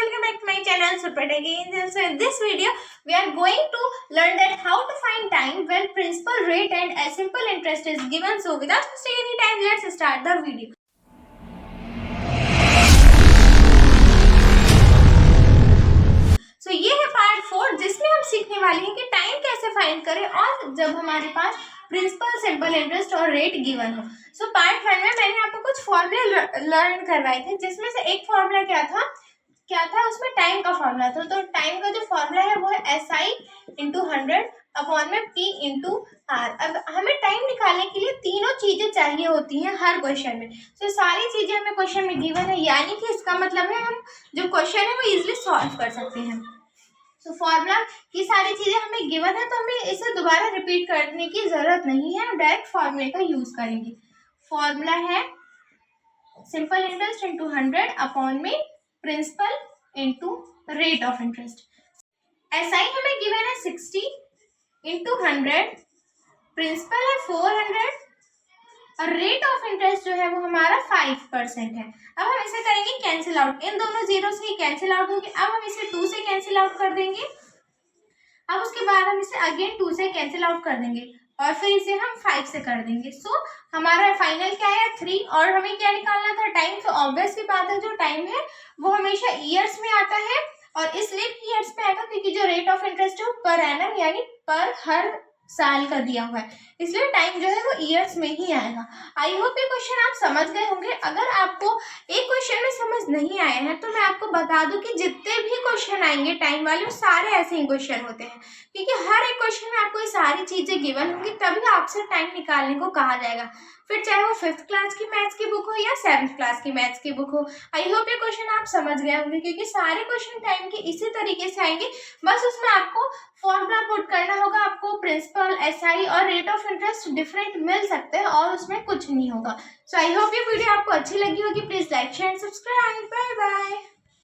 welcome back to my channel Super Tech Angel. So in this video we are going to learn that how to find time when principal rate and a simple interest is given. So without wasting any time, let's start the video. So ये है part 4 जिसमें हम सीखने वाले हैं कि time कैसे find करें और जब हमारे पास प्रिंसिपल, सिंपल इंटरेस्ट और रेट गिवन हो. सो पार्ट 1 में मैंने आपको कुछ फॉर्मूले लर्न करवाए थे जिसमें से एक फॉर्मूला क्या था उसमें टाइम का फॉर्मूला था. तो टाइम का जो फॉर्मूला है वो है SI इंटू 100 अपॉन में P इंटू R. अब हमें टाइम निकालने के लिए तीनों चीजें चाहिए होती हैं हर क्वेश्चन में. तो सारी चीजें हमें क्वेश्चन में गिवन है, यानी कि इसका मतलब है हम जो क्वेश्चन है वो इजिली सॉल्व कर सकते हैं. तो फॉर्मूला की सारी चीजें हमें गिवन है तो हमें इसे दोबारा रिपीट करने की जरूरत नहीं है, हम डायरेक्ट फॉर्मूले का यूज करेंगे. फॉर्मूला है सिंपल इंटरेस्ट इंटू 100 अपॉन में principal into rate of interest. SI हमें गिवन है 60 इंटू 100, प्रिंसिपल है 400 और रेट ऑफ इंटरेस्ट जो है वो हमारा 5% है. अब हम इसे करेंगे कैंसिल आउट, इन दोनों जीरो से ही कैंसिल आउट होंगे. अब हम इसे 2 से कैंसिल आउट कर देंगे. अब उसके बाद हम इसे अगेन 2 से कैंसिल आउट कर देंगे और फिर इसे हम 5 से कर देंगे. सो हमारा फाइनल क्या है 3. और हमें क्या निकालना था टाइम. तो ऑब्वियस सी बात है जो टाइम है वो हमेशा ईयर्स में आता है और इसलिए ईयर्स में आएगा क्योंकि जो रेट ऑफ इंटरेस्ट है वो पर एनम यानी पर हर साल का दिया हुआ है, इसलिए टाइम जो है वो ईयर्स में ही आएगा. आई होप ये क्वेश्चन आप समझ गए होंगे. अगर आपको एक क्वेश्चन में समझ नहीं आए हैं तो मैं आपको बता दूं कि जितने भी क्वेश्चन आएंगे टाइम वाले वो सारे ऐसे ही क्वेश्चन होते हैं क्योंकि हर एक क्वेश्चन में आपको ये सारी चीजें गिवन होंगी तभी आपसे टाइम निकालने को कहा जाएगा. फिर चाहे वो 5th क्लास की मैथ्स की बुक हो या 7th क्लास की मैथ्स की बुक हो. आई होप ये क्वेश्चन आप समझ गए होंगे क्योंकि सारे क्वेश्चन टाइम के इसी तरीके से आएंगे. बस उसमें आपको फॉर्मूला पुट करना होगा. आपको प्रिंसिपल, SI और रेट ऑफ इंटरेस्ट डिफरेंट मिल सकते हैं और उसमें कुछ नहीं होगा. सो आई होप ये वीडियो आपको अच्छी लगी होगी. Please like, share and subscribe. Bye bye.